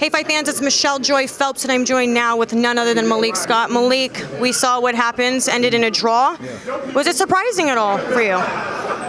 Hey Fight fans, it's Michelle Joy Phelps, and I'm joined now with none other than Malik Scott. Malik, we saw what happens, ended in a draw. Yeah. Was it surprising at all for you?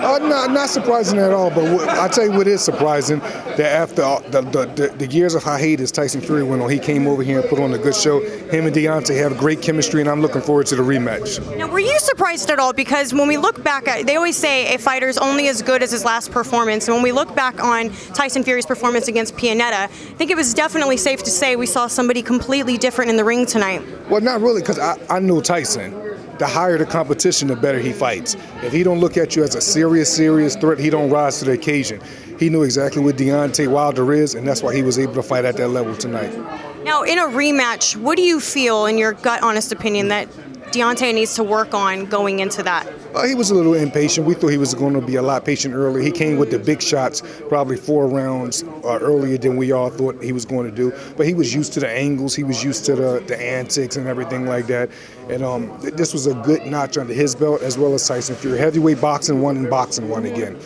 Not surprising at all, but I'll tell you what is surprising, that after the years of hiatus Tyson Fury went on, he came over here and put on a good show. Him and Deontay have great chemistry, and I'm looking forward to the rematch. Now, were you surprised at all? Because when we look back at, they always say a fighter's only as good as his last performance, and when we look back on Tyson Fury's performance against Pianetta, I think it was definitely safe to say we saw somebody completely different in the ring tonight. Well, not really, because I know Tyson. The higher the competition, the better he fights. If he don't look at you as a serious threat, he don't rise to the occasion. He knew exactly what Deontay Wilder is, and that's why he was able to fight at that level tonight. Now, in a rematch, what do you feel, in your gut honest opinion, that Deontay needs to work on going into that? He was a little impatient. We thought he was going to be a lot patient early. He came with the big shots probably 4 rounds earlier than we all thought he was going to do. But he was used to the angles. He was used to the antics and everything like that. And this was a good notch under his belt, as well as Tyson Fury. Heavyweight boxing won and boxing won again.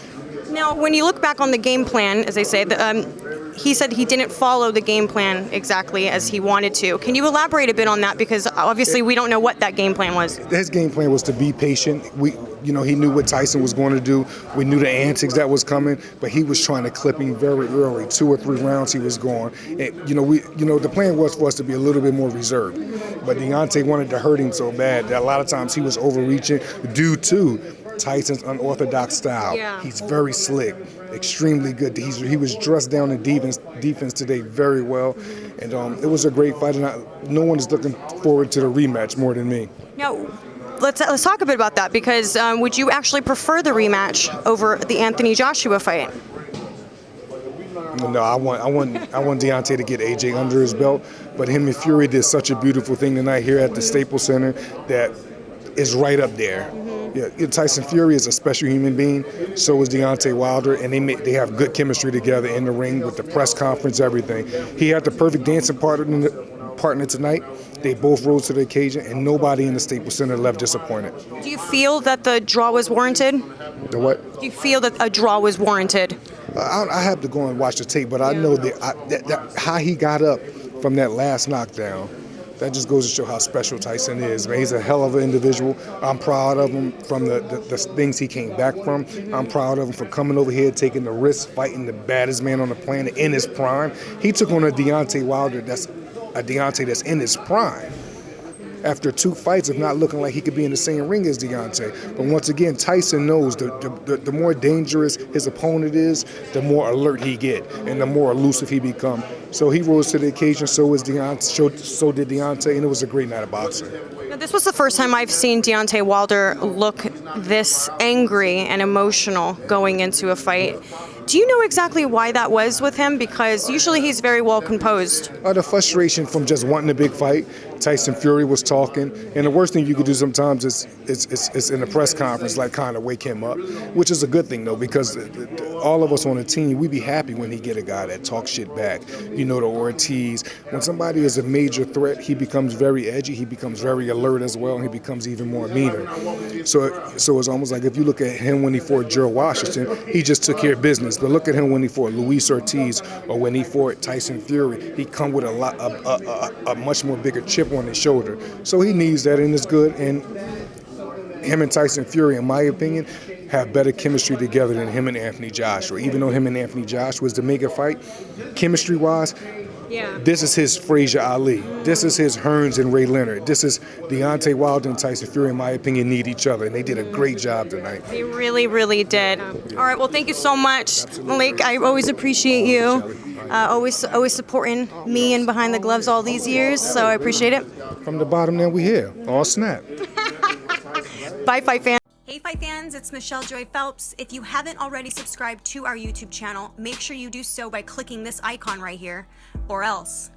Now, when you look back on the game plan, as they say, he said he didn't follow the game plan exactly as he wanted to. Can you elaborate a bit on that? Because obviously we don't know what that game plan was. His game plan was to be patient. He knew what Tyson was going to do. We knew the antics that was coming, but he was trying to clip him very early. 2 or 3 rounds he was going. And the plan was for us to be a little bit more reserved. But Deontay wanted to hurt him so bad that a lot of times he was overreaching due to Tyson's unorthodox style. Yeah. He's very slick, extremely good. He was dressed down in defense today very well, and it was a great fight. And no one is looking forward to the rematch more than me. Now, let's talk a bit about that, because would you actually prefer the rematch over the Anthony Joshua fight? No, I want Deontay to get AJ under his belt, but him and Fury did such a beautiful thing tonight here at the Staples Center that is right up there. Yeah, Tyson Fury is a special human being. So is Deontay Wilder, and they have good chemistry together in the ring with the press conference, everything. He had the perfect dancing partner tonight. They both rose to the occasion, and nobody in the Staples Center left disappointed. Do you feel that the draw was warranted? The what? Do you feel that a draw was warranted? I have to go and watch the tape, but I know that how he got up from that last knockdown. That just goes to show how special Tyson is, man. He's a hell of an individual. I'm proud of him from the things he came back from. I'm proud of him for coming over here, taking the risk, fighting the baddest man on the planet in his prime. He took on a Deontay Wilder that's in his prime. After 2 fights of not looking like he could be in the same ring as Deontay. But once again, Tyson knows the more dangerous his opponent is, the more alert he get, and the more elusive he become. So he rose to the occasion, so did Deontay, and it was a great night of boxing. Now, this was the first time I've seen Deontay Wilder look this angry and emotional going into a fight. Do you know exactly why that was with him? Because usually he's very well composed. The frustration from just wanting a big fight. Tyson Fury was talking, and the worst thing you could do sometimes is in a press conference, like kind of wake him up, which is a good thing though, because all of us on the team, we be happy when he get a guy that talks shit back. The Ortiz. When somebody is a major threat, he becomes very edgy, he becomes very alert as well, and he becomes even more meaner. So it's almost like if you look at him when he fought Gerald Washington, he just took care of business. But look at him when he fought Luis Ortiz or when he fought Tyson Fury. He come with a much more bigger chip on his shoulder. So he needs that, and it's good. And him and Tyson Fury, in my opinion, have better chemistry together than him and Anthony Joshua. Even though him and Anthony Joshua is the mega fight, chemistry-wise, this is his Frazier Ali. This is his Hearns and Ray Leonard. This is Deontay Wilder and Tyson Fury, in my opinion, need each other, and they did a great job tonight. They really, really did. All right, well, thank you so much, Malik. I always appreciate you. Always supporting me and behind the gloves all these years, so I appreciate it. From the bottom, now we here. All snap. Bye, Fight fans. Hey, Fight fans, it's Michelle Joy Phelps. If you haven't already subscribed to our YouTube channel, make sure you do so by clicking this icon right here, or else.